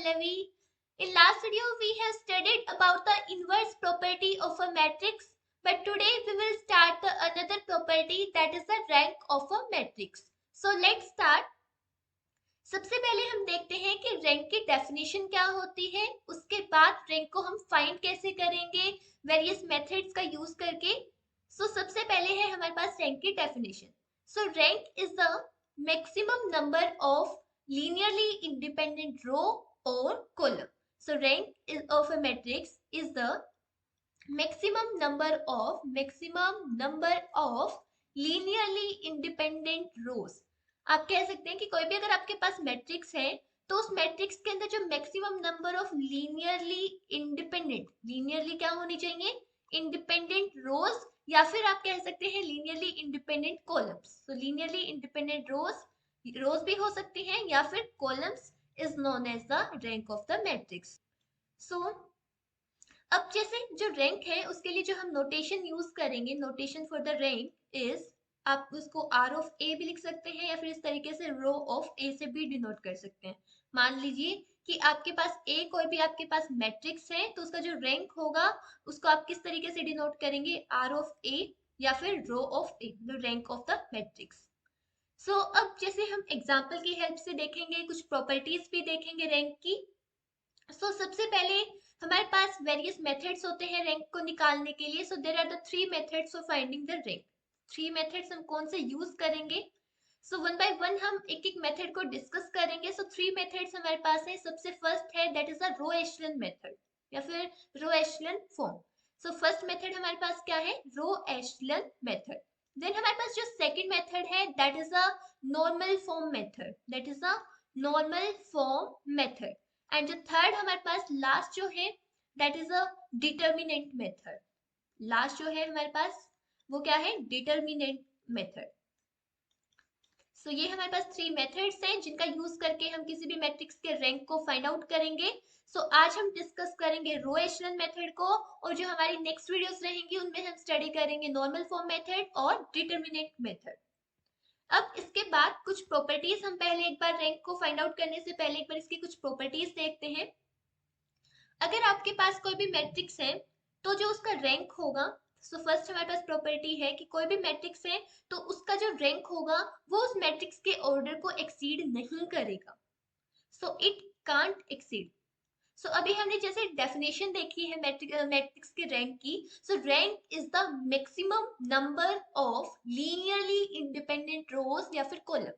Pallavi. In last video, we have studied about the inverse property of a matrix, but today we will start the another property, that is the rank of a matrix. So let's start. सबसे पहले हम देखते हैं कि rank की definition क्या होती है, उसके बाद रैंक को हम फाइंड कैसे करेंगे वेरियस मेथड्स का यूज करके। सबसे पहले है हमारे पास रैंक की definition. Rank is the maximum number of linearly independent row or column. Of a matrix is the maximum number of linearly independent rows. आप कह सकते हैं कि कोई भी अगर आपके पास मैट्रिक्स है तो उस मैट्रिक्स के अंदर जो मैक्सिमम नंबर ऑफ लीनियरली क्या होनी चाहिए, इंडिपेंडेंट रोज, या फिर आप कह सकते हैं linearly independent columns. Linearly independent rows भी हो सकती हैं या फिर columns is known as the rank of the matrix. अब जैसे जो रैंक है उसके लिए जो हम नोटेशन यूज करेंगे, notation for the rank is, आप उसको आर ऑफ ए भी लिख सकते हैं या फिर इस तरीके से रो ऑफ ए से भी डिनोट कर सकते हैं। मान लीजिए कि आपके पास कोई भी आपके पास मैट्रिक्स है तो उसका जो रैंक होगा उसको आप किस तरीके से डिनोट करेंगे, आर ऑफ ए या फिर row of A, the rank of the matrix. अब जैसे हम एग्जाम्पल की हेल्प से देखेंगे, कुछ प्रॉपर्टीज भी देखेंगे रैंक की। सबसे पहले हमारे पास वेरियस मेथड्स होते हैं रैंक को निकालने के लिए। There are the 3 methods of finding the rank. 3 methods हम कौन से यूज करेंगे? वन बाय वन हम एक एक मेथड को डिस्कस करेंगे। 3 मेथड्स हमारे पास है। सबसे फर्स्ट है that is the row echelon method या फिर row echelon form. First method हमारे पास क्या है, रो एशेलन मेथड। देन हमारे पास जो सेकंड मेथड है that is a normal form method, that is a normal form method. And जो थर्ड हमारे पास लास्ट जो है that is a determinant method. Last जो है हमारे पास वो क्या है, डिटर्मिनेंट मेथड। ये हमारे पास 3 मेथड्स हैं जिनका यूज करके हम किसी भी मैट्रिक्स के रैंक को फाइंड आउट करेंगे। आज हम डिस्कस करेंगे रो एशेलन मेथड को, और जो हमारी नेक्स्ट वीडियोस रहेंगी उनमें हम स्टडी करेंगे नॉर्मल फॉर्म मेथड और डिटर्मिनेंट मेथड। अब इसके बाद कुछ प्रॉपर्टीज हम पहले एक बार रैंक को फाइंड आउट करने से पहले एक बार इसकी कुछ प्रॉपर्टीज देखते हैं। अगर आपके पास कोई भी मैट्रिक्स है तो जो उसका रैंक होगा, फर्स्ट हमारे पास प्रॉपर्टी है कि कोई भी मैट्रिक्स है तो उसका जो रैंक होगा वो उस मैट्रिक्स के ऑर्डर को एक्सीड नहीं करेगा। It can't exceed. अभी हमने जैसे डेफिनेशन देखी है मैट्रिक्स के रैंक की। Rank is the maximum number of linearly independent rows या फिर कॉलम।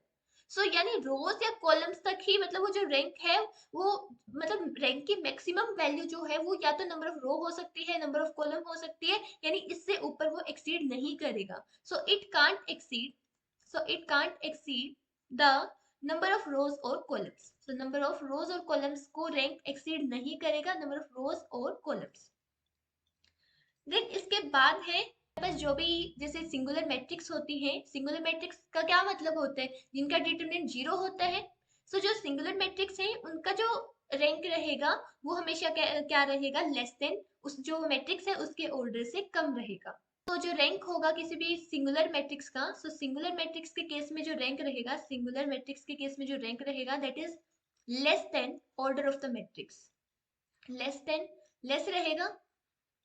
यानी रोज या कॉलम्स तक ही, मतलब वो जो रैंक है वो, मतलब रैंक की मैक्सिमम वैल्यू जो है वो या तो नंबर ऑफ रो हो सकती है, नंबर ऑफ कॉलम हो सकती है, यानी इससे ऊपर वो एक्सीड नहीं करेगा। It can't exceed the number of रोज और कॉलम्स। नंबर ऑफ रोज और कॉलम्स को रैंक एक्सीड नहीं करेगा, नंबर ऑफ रोज और कॉलम्स। देन इसके बाद है बस जो भी जैसे सिंगुलर मैट्रिक्स होती है, सिंगुलर मैट्रिक्स का क्या मतलब होता है, जिनका डिटरमिनेंट 0 होता है। जो सिंगुलर मैट्रिक्स है उनका जो रैंक रहेगा वो हमेशा क्या रहेगा, लेस देन उस जो मैट्रिक्स है उसके ऑर्डर से कम रहेगा। जो रैंक होगा किसी भी सिंगुलर मैट्रिक्स का, सिंगुलर मैट्रिक्स के केस में जो रैंक रहेगा, सिंगुलर मैट्रिक्स के केस में जो रैंक रहेगा that is less than order of the matrix. Less रहेगा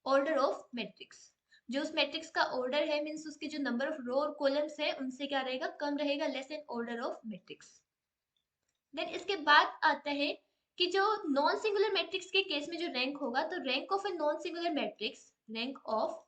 ऑर्डर ऑफ मैट्रिक्स। जो उस मैट्रिक्स का ऑर्डर है मींस उसके जो नंबर ऑफ रो और कॉलम्स है उनसे क्या रहेगा, कम रहेगा, less than order of matrix. Then इसके बाद आता है कि जो नॉन सिंगुलर मैट्रिक्स के केस में जो रैंक होगा, तो rank of a non singular matrix, rank of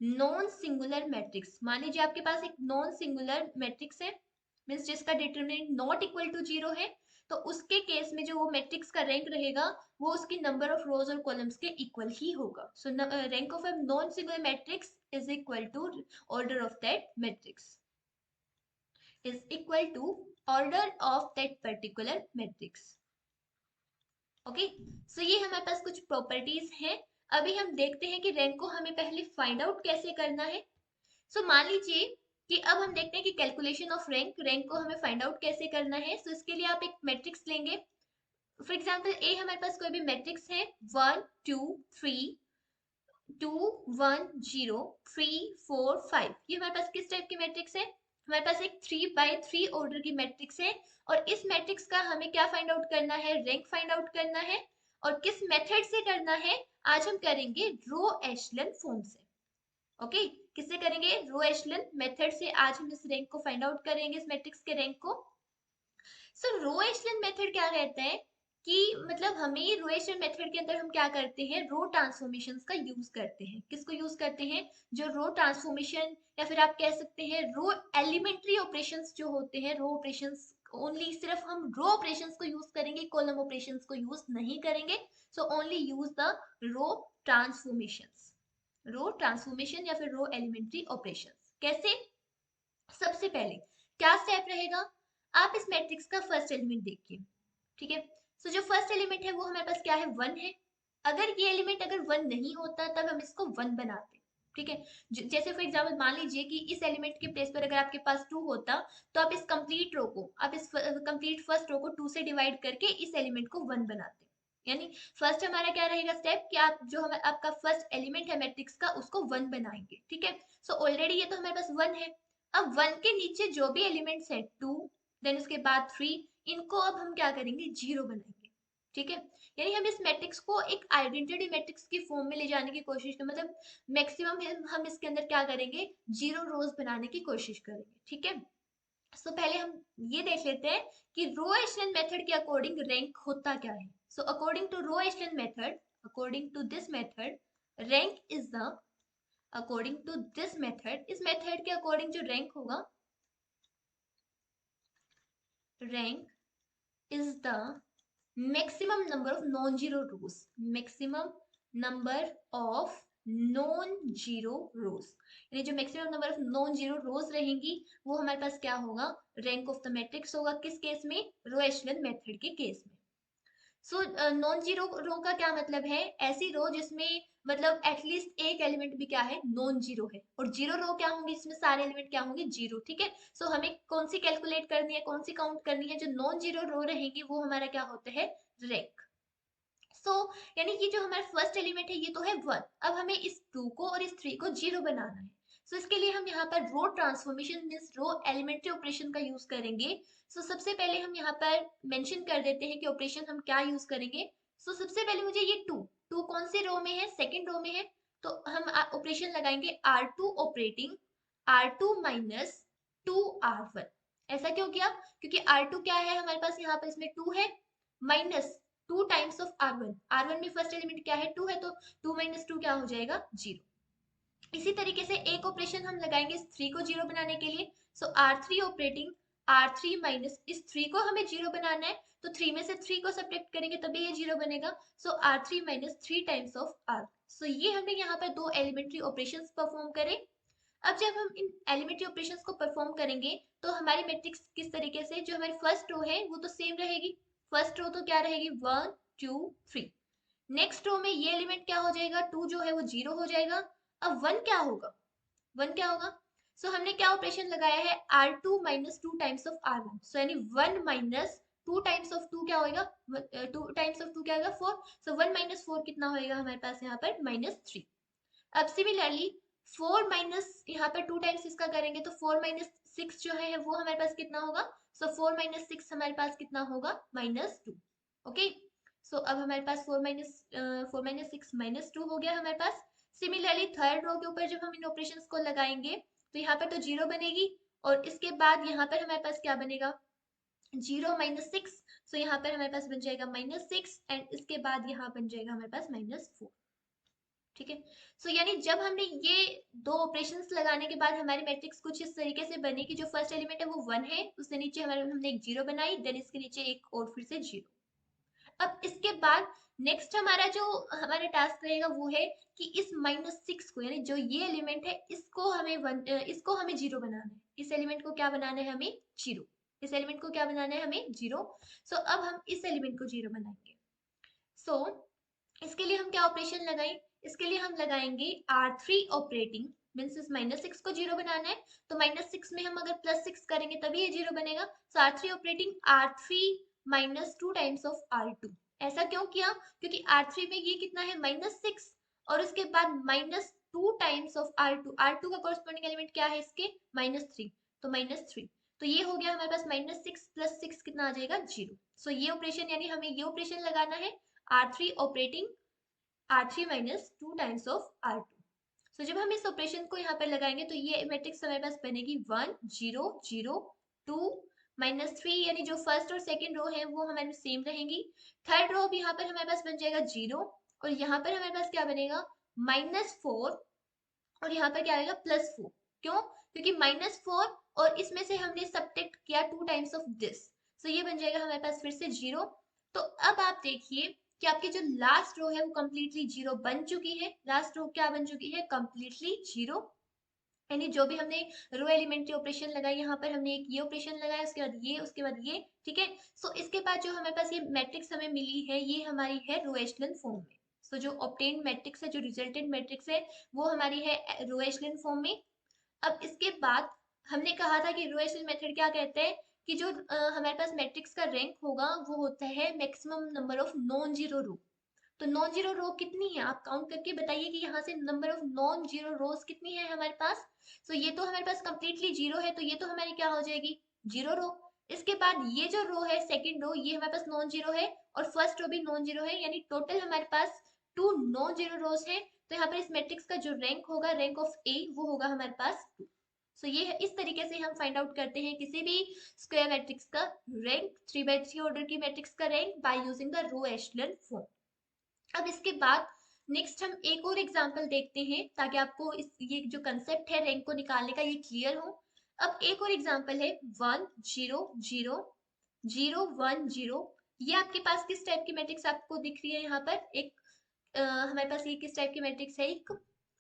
non singular matrix, मान लीजिए आपके पास एक नॉन सिंगुलर मैट्रिक्स है मींस जिसका डिटरमिनेंट नॉट इक्वल टू 0 है, तो उसके केस में जो वो मैट्रिक्स का रैंक रहेगा वो उसकी नंबर ऑफ रोज और कॉलम्स के इक्वल ही होगा। Rank of a non singular matrix is equal to order of that matrix, is equal to order of that particular matrix. Okay, ये हमारे पास कुछ प्रॉपर्टीज हैं। अभी हम देखते हैं कि रैंक को हमें पहले फाइंड आउट कैसे करना है। मान लीजिए कि अब हम देखते हैं कि कैलकुलेशन ऑफ रैंक को हमें फाइंड आउट कैसे करना है। इसके लिए आप एक मैट्रिक्स लेंगे। फॉर एग्जांपल ए हमारे पास कोई भी मैट्रिक्स है 1 2 3 2 1 0 3 4 5, ये हमारे पास किस टाइप की मैट्रिक्स है, हमारे पास एक 3 by 3 ऑर्डर की मैट्रिक्स है और इस मैट्रिक्स का हमें क्या फाइंड आउट करना है, रैंक फाइंड आउट करना है। और किस मेथड से करना है, आज हम करेंगे रो एशलन फॉर्म से। ओके, किससे करेंगे, रो एशलन मेथड से आज हम इस रैंक को फाइंड आउट करेंगे, इस मैट्रिक्स के रैंक को। सो रो एशलन मेथड क्या कहता है कि मतलब हमें रो एशलन मेथड के अंदर हम क्या करते हैं, रो ट्रांसफॉर्मेशंस का यूज करते हैं। किसको यूज करते हैं, जो रो ट्रांसफॉर्मेशन या फिर आप कह सकते हैं रो एलिमेंट्री ऑपरेशंस जो होते हैं, रो ऑपरेशंस ओनली, सिर्फ हम रो ऑपरेशंस को यूज करेंगे, कॉलम ऑपरेशंस को यूज नहीं करेंगे। So only use the row transformations, row transformation या फिर रो एलिमेंट्री ऑपरेशंस। कैसे, सबसे पहले क्या स्टेप रहेगा, आप इस मैट्रिक्स का फर्स्ट एलिमेंट देखिए। ठीक है, सो जो फर्स्ट एलिमेंट है वो हमारे पास क्या है, 1 है। अगर ये एलिमेंट अगर 1 नहीं होता तब हम इसको 1 बनाते। ठीक है, जैसे फॉर एग्जांपल मान लीजिए कि इस एलिमेंट के प्लेस पर अगर आपके पास 2 होता, तो आप इस कंप्लीट रो को, आप इस कंप्लीट फर्स्ट रो को 2 से डिवाइड करके इस एलिमेंट को 1 बनाते। यानी फर्स्ट हमारा क्या रहेगा स्टेप, कि आप जो हमारा आपका फर्स्ट एलिमेंट है मैट्रिक्स का उसको 1 बनाएंगे। ठीक है, सो ऑलरेडी ये तो हमारे पास 1 है। अब 1 के नीचे जो भी एलिमेंट्स है 2, देन उसके बाद 3, इनको अब हम क्या करेंगे, 0 बनाएंगे। ठीक है, यानी हम इस मैट्रिक्स को एक आइडेंटिटी मैट्रिक्स की फॉर्म में ले जाने की कोशिश करें, मतलब मैक्सिमम हम इसके अंदर क्या करेंगे, 0 रोज बनाने की कोशिश करेंगे। ठीक है, सो पहले हम ये देख लेते हैं कि रो एशलन मेथड के अकॉर्डिंग रैंक होता क्या है। So according to row echelon method, according to this method, rank is the, according to this method, इस मेथड के अकॉर्डिंग जो रैंक होगा, rank is the maximum number of non-zero rows, maximum number of non-zero rows, यानी जो maximum number of non-zero rows रहेंगी वो हमारे पास क्या होगा, रैंक ऑफ द मैट्रिक्स होगा। किस केस में, रो एशलन मेथड के केस में। सो नॉन जीरो रो का क्या मतलब है, ऐसी रो जिसमें मतलब एटलीस्ट एक एलिमेंट भी क्या है, नॉन जीरो है। और जीरो रो क्या होंगी, जिसमें सारे एलिमेंट क्या होंगे, जीरो। ठीक है, सो हमें कौन सी कैलकुलेट करनी है, कौन सी काउंट करनी है, जो नॉन जीरो रो रहेंगी वो हमारा क्या होता है, रैंक। सो यानी कि जो हमारा फर्स्ट एलिमेंट है ये तो है 1, अब हमें इस 2 को और इस 3 को 0 बनाना है। सो इसके लिए हम यहाँ पर रो ट्रांसफॉर्मेशन मींस रो एलिमेंट्री ऑपरेशन का यूज करेंगे। सबसे पहले हम यहाँ पर मेंशन कर देते हैं कि ऑपरेशन हम क्या यूज करेंगे। सबसे पहले मुझे ये 2, 2 कौन सी रो में है, सेकंड रो में है, तो हम ऑपरेशन लगाएंगे R2 operating R2 minus 2R1। ऐसा क्यों किया, क्योंकि R2 क्या है हमारे पास, यहाँ पर इसमें 2 है, minus 2 times of R1, R1 में फर्स्ट एलिमेंट क्या है, 2 है, तो 2 माइनस 2 क्या हो जाएगा, 0। इसी तरीके से एक ऑपरेशन हम लगाएंगे इस 3 को 0 बनाने के लिए। R3 ऑपरेटिंग R3 माइनस, इस 3 को हमें 0 बनाना है, तो 3 में से 3 को सब्ट्रैक्ट करेंगे तभी ये 0 बनेगा। R3 minus 3 times of R। ये हमने यहाँ पर 2 एलिमेंट्री ऑपरेशंस परफॉर्म करे। अब जब हम इन एलिमेंट्री ऑपरेशंस को परफॉर्म करेंगे तो हमारी मैट्रिक्स किस तरीके से, जो हमारी फर्स्ट रो है वो तो सेम रहेगी, फर्स्ट रो तो क्या रहेगी, 1 2 3। नेक्स्ट रो में ये एलिमेंट क्या हो जाएगा, 2 जो है वो 0 हो जाएगा। अब 1 क्या होगा, 1 क्या होगा, हमने क्या ऑपरेशन लगाया है, R2 minus 2 times of R1। यानी 1 माइनस 2 टाइम्स ऑफ 2 क्या होएगा, 2 टाइम्स ऑफ 2 क्या होगा, 4। 1 माइनस 4 कितना होएगा हमारे पास यहाँ पर, -3। अब सिमिलरली 4 माइनस यहाँ पर 2 टाइम्स इसका करेंगे तो 4 माइनस 6 जो है वो हमारे पास कितना होगा, 4 माइनस 6 हमारे पास कितना होगा, -2। ओके, अब हमारे पास 4 माइनस 6 -2 हो गया हमारे पास। सिमिलरली थर्ड रो के ऊपर जब हम इन ऑपरेशंस को लगाएंगे तो यहाँ पर तो 0 बनेगी, और इसके बाद यहाँ पर हमारे पास क्या बनेगा, 0 - 6। यहाँ पर हमारे पास बन जाएगा -6, एंड इसके बाद यहाँ बन जाएगा हमारे पास -4। ठीक है, यानी जब हमने ये 2 ऑपरेशंस लगाने के बाद हमारी मैट्रिक्स कुछ इस तरीके से बनी कि जो फर्स्ट एलिमेंट है वो 1 है, उसके नीचे हमारे हमने एक 0 बनाई, देन इसके नीचे एक और फिर से 0। अब इसके बाद नेक्स्ट हमारा जो हमारा टास्क रहेगा वो है कि इस -6 को, यानी जो ये एलिमेंट है इसको हमें इसको हमें 0 बनाना है। इस एलिमेंट को क्या बनाना है हमें, 0। इस एलिमेंट को क्या बनाना है हमें, 0। अब हम इस एलिमेंट को 0 बनाएंगे। सो इसके लिए हम क्या ऑपरेशन लगाएं, इसके लिए हम लगाएंगे R3 ऑपरेटिंग, मीन्स इस -6 को 0 बनाना है, तो -6 में हम अगर +6 करेंगे तभी ये 0 बनेगा। R3 operating R3 minus 2 times of R2। ऐसा क्यों किया, क्योंकि R3 में ये कितना है, -6, और उसके बाद -2 टाइम्स ऑफ R2, R2 का कॉरस्पॉन्डिंग एलिमेंट क्या है इसके, -3। तो -3। तो ये हो गया हमारे पास -6 + 6 कितना आ जाएगा 0। सो ये ऑपरेशन यानी हमें ये ऑपरेशन लगाना है R3 operating R3 minus 2 times of R2। सो जब हम इस ऑपरेशन को यहाँ पर लगाएंगे तो ये मैट्रिक्स हमारे पास बनेगी 1 0 0 2 -3, यानी जो फर्स्ट और सेकंड रो है वो हमारे सेम रहेंगी। थर्ड रो भी यहाँ पर हमारे पास बन जाएगा 0, और यहाँ पर हमारे पास क्या बनेगा -4, और यहाँ पर क्या आएगा +4। क्यों? क्योंकि -4 और इसमें से हमने सब्ट्रैक्ट किया 2 टाइम्स ऑफ दिस, सो ये बन जाएगा हमारे पास फिर से 0। तो अब आप देखिए कि आपकी जो लास्ट रो है वो कम्प्लीटली 0 बन चुकी है। लास्ट रो क्या बन चुकी है? कम्प्लीटली 0। यानी जो भी हमने रो एलिमेंट्री ऑपरेशन लगाई, यहाँ पर हमने एक ये ऑपरेशन लगाया, उसके बाद ये, उसके बाद ये, ठीक है। सो इसके बाद जो हमारे पास ये मैट्रिक्स हमें मिली है ये हमारी है रो एचेलन फॉर्म में। सो जो ऑब्टेन्ड मैट्रिक्स है, जो रिजल्टेंट मैट्रिक्स है, वो हमारी है रो एचेलन फॉर्म में। अब इसके बाद हमने कहा था कि रो एचेलन मेथड क्या कहते हैं कि जो हमारे पास मैट्रिक्स का रैंक होगा वो होता है maximum number of non zero row. तो नॉन जीरो रो कितनी है आप काउंट करके बताइए कि यहाँ से नंबर ऑफ नॉन जीरो रोज कितनी है हमारे पास। सो ये तो हमारे पास कम्प्लीटली 0 है, तो ये तो हमारी क्या हो जाएगी 0 रो। इसके बाद ये जो रो है सेकंड रो, ये हमारे पास नॉन जीरो है, और फर्स्ट रो भी नॉन जीरो है, यानी टोटल हमारे पास 2 नॉन जीरो रोज है। तो यहाँ पर इस मैट्रिक्स का जो रैंक होगा, रैंक ऑफ ए, वो होगा हमारे पास 2। सो ये है, इस तरीके से हम फाइंड आउट करते हैं किसी भी स्क्वायर मैट्रिक्स का रैंक, 3 by 3 ऑर्डर की मैट्रिक्स का rank by using the row echelon form. अब इसके बाद नेक्स्ट हम एक और एग्जांपल देखते हैं ताकि आपको इस ये जो कंसेप्ट है रैंक को निकालने का ये क्लियर हो। अब एक और एग्जांपल है 1 0 0 0 1 0। ये आपके पास किस टाइप की मैट्रिक्स आपको दिख रही है? यहाँ पर एक हमारे पास ये किस टाइप की मैट्रिक्स है? एक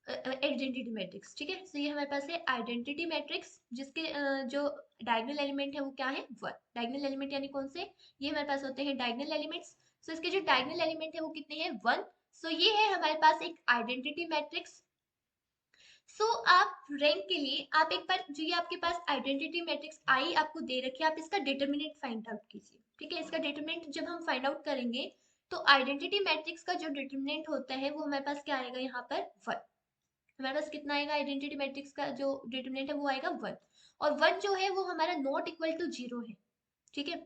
आइडेंटिटी मैट्रिक्स, ठीक है। तो ये हमारे पास है आइडेंटिटी मैट्रिक्स, जिसके जो डायगोनल एलिमेंट है वो क्या है 1। डायगोनल एलिमेंट यानी कौन से? ये हमारे पास होते हैं डायगोनल एलिमेंट्स। सो इसके जो डायगोनल एलिमेंट है वो कितने हैं 1। सो ये है हमारे पास एक आइडेंटिटी मैट्रिक्स। सो आप रैंक के लिए आप एक बार जो ये आपके पास आइडेंटिटी मैट्रिक्स आई आपको दे रखी है, आप इसका डिटरमिनेंट फाइंड आउट कीजिए, ठीक है। इसका डिटरमिनेंट जब हम फाइंड आउट करेंगे तो आइडेंटिटी मैट्रिक्स का जो डिटरमिनेंट होता है वो हमारे पास क्या आएगा यहाँ पर 1। हमारे पास कितना आएगा? आइडेंटिटी मैट्रिक्स का जो डिटरमिनेंट है वो आएगा 1, और 1 जो है वो हमारा नॉट इक्वल टू 0 है, ठीक है।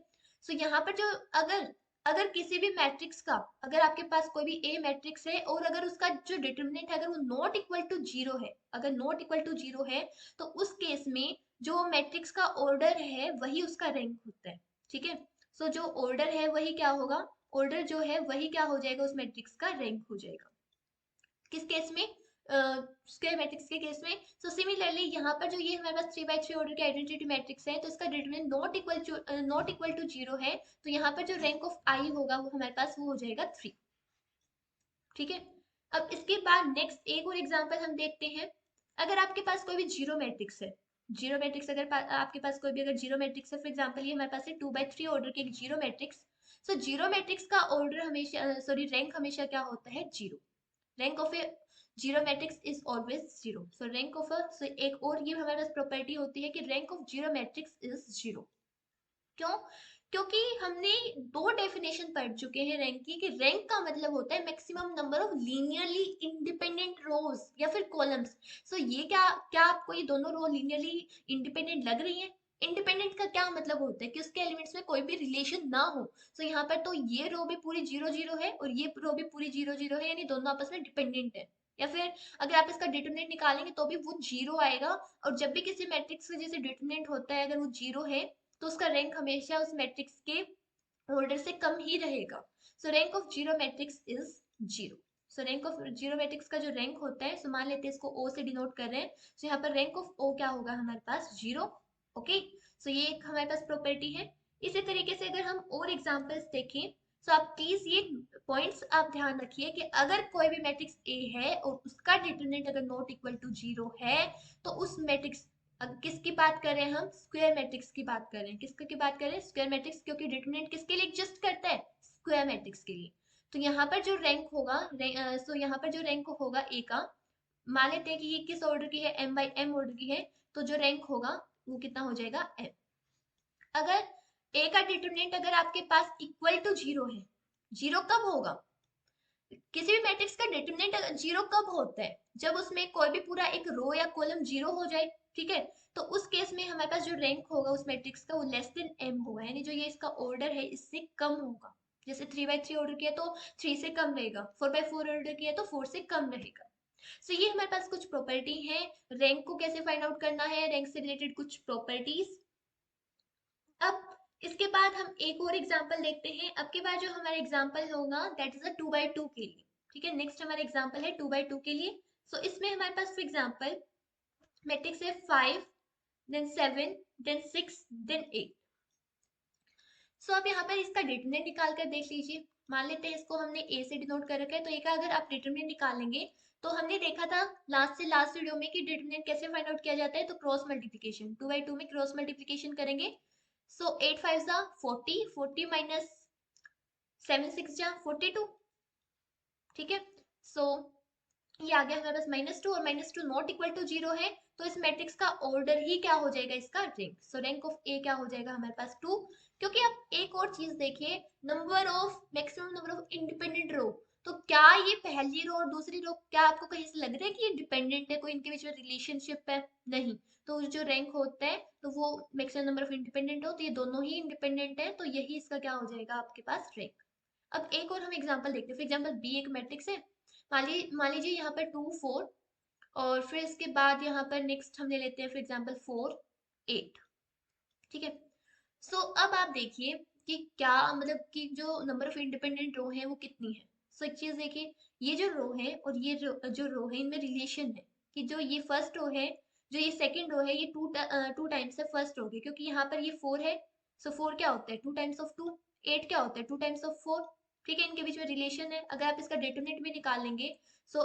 सो यहाँ पर जो अगर अगर किसी भी मैट्रिक्स का, अगर आपके पास कोई भी ए मैट्रिक्स है और अगर उसका जो डिटरमिनेंट है अगर वो नॉट इक्वल टू 0 है, अगर नॉट इक्वल टू 0 है, तो उस केस में जो मैट्रिक्स का ऑर्डर है वही उसका रैंक होता है, ठीक है। सो जो ऑर्डर है वही क्या होगा? ऑर्डर जो है वही क्या हो जाएगा? उस मैट्रिक्स का रैंक हो जाएगा। किस केस में? स्क्वायर मैट्रिक्स के केस में। सो सिमिलरली यहाँ पर जो ये हमारे पास 3 by 3 ऑर्डर के आइडेंटिटी मैट्रिक्स है, तो इसका डिटरमिनेंट नॉट इक्वल टू 0 है, तो यहाँ पर जो रैंक ऑफ आई होगा वो हमारे पास वो हो जाएगा 3, ठीक है। अब इसके बाद नेक्स्ट एक और एग्जांपल हम देखते हैं। अगर आपके पास कोई भी जीरो मैट्रिक्स है, जीरो मैट्रिक्स अगर आपके पास कोई भी अगर जीरो मैट्रिक्स है, फॉर एग्जांपल ये हमारे पास है 2 by 3 ऑर्डर के एक zero matrix. So zero matrix का ऑर्डर हमेशा सॉरी रैंक हमेशा क्या होता है 0। Rank of A zero matrix is always 0। So rank of एक और ये हमारे पास प्रॉपर्टी होती है कि rank of zero matrix is 0। क्यों? क्योंकि हमने दो डेफिनेशन पढ़ चुके हैं रैंक की, कि रैंक का मतलब होता है maximum number of linearly independent rows या फिर कॉलम्स। सो ये क्या क्या आपको ये दोनों रो लीनियरली इंडिपेंडेंट लग रही है? इंडिपेंडेंट का क्या मतलब होता है कि उसके एलिमेंट्स में कोई भी रिलेशन ना हो। सो यहाँ पर तो ये रो भी पूरी 0 0 है और ये रो भी पूरी 0 0 है, यानी दोनों आपस में डिपेंडेंट है। या फिर अगर आप इसका डिटरमिनेंट निकालेंगे तो भी वो 0 आएगा, और जब भी किसी मैट्रिक्स का जैसे डिटरमिनेंट होता है अगर वो 0 है तो उसका रैंक हमेशा उस मैट्रिक्स के होल्डर से कम ही रहेगा। सो rank of zero matrix is 0। So rank of zero matrix का जो रैंक होता है, सो मान लेते हैं इसको ओ से डिनोट कर रहे हैं, सो यहाँ पर रैंक ऑफ ओ क्या होगा हमारे पास 0। ओके, सो ये एक हमारे पास प्रॉपर्टी है। इसी तरीके से अगर हम और एग्जांपल्स देखें, सो आप प्लीज ये पॉइंट्स आप ध्यान रखिए कि अगर कोई भी मैट्रिक्स ए है और उसका डिटरमिनेंट अगर नॉट इक्वल टू 0 है, तो उस मैट्रिक्स, अब किसकी बात कर रहे हैं हम? स्क्वायर मैट्रिक्स की बात कर रहे हैं। किसकी की बात कर रहे हैं? स्क्वायर मैट्रिक्स, क्योंकि डिटरमिनेंट किसके लिए एग्जिस्ट करता है? स्क्वायर मैट्रिक्स के लिए। तो यहाँ पर जो रैंक होगा सो यहाँ पर जो रैंक होगा ए का, मान लेते हैं कि ये किस ऑर्डर की है? m by m ऑर्डर की है, तो जो रैंक होगा वो कितना हो जाएगा m। अगर a का डिटरमिनेंट अगर आपके पास इक्वल टू 0 है, 0 कब होगा? किसी भी मैट्रिक्स का डिटरमिनेंट 0 कब होता है? जब उसमें कोई भी पूरा एक रो या कॉलम 0 हो जाए, ठीक है। तो उस केस में हमारे पास जो रैंक होगा उस मैट्रिक्स का वो लेस देन एम होगा, यानी जो ये इसका ऑर्डर है इससे कम होगा। जैसे 3 by 3 ऑर्डर किया तो 3 से कम रहेगा, 4 by 4 ऑर्डर किया तो 4 से कम रहेगा। सो ये हमारे पास कुछ प्रॉपर्टी है। रैंक को कैसे फाइंड आउट करना है, रैंक से रिलेटेड कुछ प्रॉपर्टीज। अब इसके बाद हम एक और एग्जांपल देखते हैं। अब के बाद जो हमारा एग्जांपल होगा दैट इज अ 2 by 2 के लिए। ठीक है, नेक्स्ट हमारा एग्जांपल है 2 by 2 के लिए। सो इसमें हमारे पास फॉर एग्जांपल मैट्रिक्स है 5 देन 7 देन 6 देन 8। सो अब यहाँ पर इसका डिटरमिनेंट निकाल कर देख लीजिए। मान लेते हैं इसको हमने ए से डिनोट कर रखा है, तो ए का अगर आप डिटरमिनेंट निकालेंगे तो हमने देखा था लास्ट से लास्ट वीडियो में कि डिटरमिनेंट कैसे फाइंड आउट किया जाता है, तो क्रॉस मल्टीप्लिकेशन 2 by 2 में क्रॉस मल्टीप्लिकेशन करेंगे। सो 8 5 जा 40, 40 माइनस 7 6 जा 42। ठीक है। सो ये आ गया हमारे पास -2, और -2 नॉट इक्वल टू 0 है, तो इस मैट्रिक्स का ऑर्डर ही क्या हो जाएगा, इसका रैंक। सो रैंक ऑफ ए क्या हो जाएगा हमारे पास 2। क्योंकि आप एक और चीज देखिए, number of maximum number of independent row, तो क्या ये पहली रो और दूसरी रो क्या आपको कहीं से लग रहा है कि ये डिपेंडेंट है, कोई इनके बीच में रिलेशनशिप है? नहीं। तो जो रैंक होता है तो वो मैक्सिमम नंबर ऑफ इंडिपेंडेंट हो, तो ये दोनों ही इंडिपेंडेंट है, तो यही इसका क्या हो जाएगा आपके पास रैंक। अब एक और हम एग्जांपल देखते हैं। फॉर एग्जांपल बी एक मैट्रिक्स है। मान लीजिए यहाँ पर 2 4, और फिर इसके बाद यहाँ पर नेक्स्ट हम ले लेते हैं फॉर एग्जांपल 4 8। ठीक है। सो अब आप देखिए कि क्या मतलब कि जो नंबर ऑफ इंडिपेंडेंट रो है वो कितनी है। सो एक चीज देखिए, ये जो रो है और ये जो रो है इनमें रिलेशन है कि जो ये फर्स्ट रो है, जो ये सेकंड रो है, ये टू टाइम्स है फर्स्ट रो के, क्योंकि यहाँ पर ये 4 है। सो 4 क्या होता है 2 टाइम्स ऑफ 2। 8 क्या होता है 2 टाइम्स ऑफ 4। ठीक है, इनके बीच में रिलेशन है। अगर आप इसका डिटरमिनेंट भी निकाल लेंगे, सो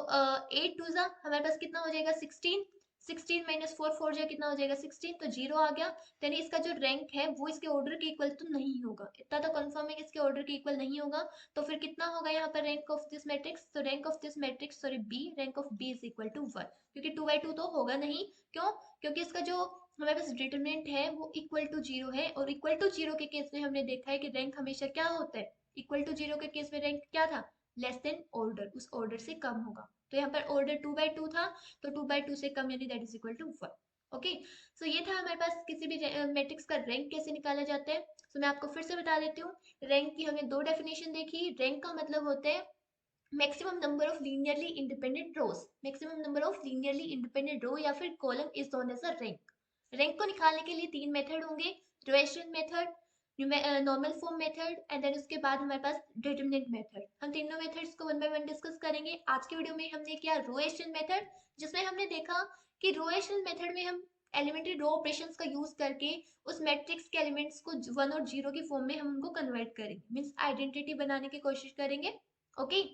8 टू जा हमारे पास कितना हो जाएगा 16। 16 माइनस 4 4 जा कितना हो जाएगा 16, तो 0 आ गया। यानी इसका जो रैंक है वो इसके ऑर्डर के इक्वल तो नहीं होगा, इतना तो कंफर्म है कि इसके ऑर्डर के इक्वल नहीं होगा। तो फिर कितना होगा यहाँ पर रैंक ऑफ दिस मैट्रिक्स, तो rank of this matrix sorry B, rank of B is equal to 1, क्योंकि 2 by 2 तो होगा नहीं। क्यों? क्योंकि इसका जो हमारे पास डिटरमिनेंट है वो इक्वल टू 0 है, और इक्वल टू 0 के केस में हमने देखा है कि रैंक हमेशा क्या होता है, इक्वल टू 0 के केस में रैंक क्या था, लेस देन ऑर्डर, उस ऑर्डर से कम होगा। तो यहाँ पर ऑर्डर 2 by 2 था, तो 2 by 2 से कम यानी that is equal to 1। Okay. So ये था हमारे पास किसी भी मैट्रिक्स का रैंक कैसे निकाला जाता है। सो मैं आपको फिर से बता देती हूँ। रैंक की हमने दो डेफिनेशन देखी। रैंक का मतलब होता है maximum number of linearly independent rows. Maximum number of linearly independent row या फिर column is known as a rank. Rank को निकालने के लिए तीन मेथड होंगे, row echelon method, normal form method, and then उसके बाद हमारे पास डिटरमिनेंट मेथड। हम तीनों मेथड्स को वन बाय वन डिस्कस करेंगे। आज के वीडियो में हमने किया रोएशन मेथड, जिसमें हमने देखा कि रोएशन मेथड में हम एलिमेंट्री रो ऑपरेशंस का यूज करके उस मैट्रिक्स के एलिमेंट्स को 1 और 0 की फॉर्म में हम उनको कन्वर्ट करेंगे, मींस आइडेंटिटी बनाने की कोशिश करेंगे। ओके।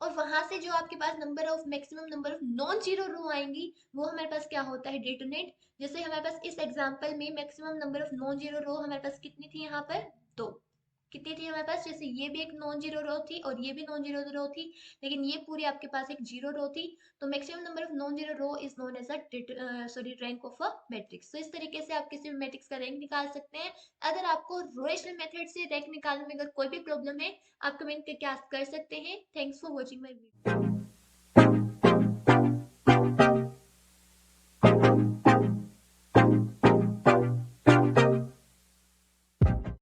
और वहां से जो आपके पास number of maximum number of non zero row आएंगी, वो हमारे पास क्या होता है, डिटरमिनेंट। जैसे हमारे पास इस एग्जांपल में maximum number of non zero row हमारे पास कितनी थी, यहाँ पर दो। कितनी थी हमारे पास, जैसे ये भी एक नॉन जीरो रो थी और ये भी नॉन जीरो रो थी, लेकिन ये पूरी आपके पास एक जीरो रो थी। तो maximum number of non zero row is known as a sorry rank of a matrix. तो इस तरीके से आप किसी भी मैट्रिक्स का रैंक निकाल सकते हैं। अगर आपको रोटेशनल मेथड से रैंक निकालने में अगर कोई भी प्रॉब्लम है, आप कमेंट करके आस्क कर सकते हैं। Thanks for watching my video.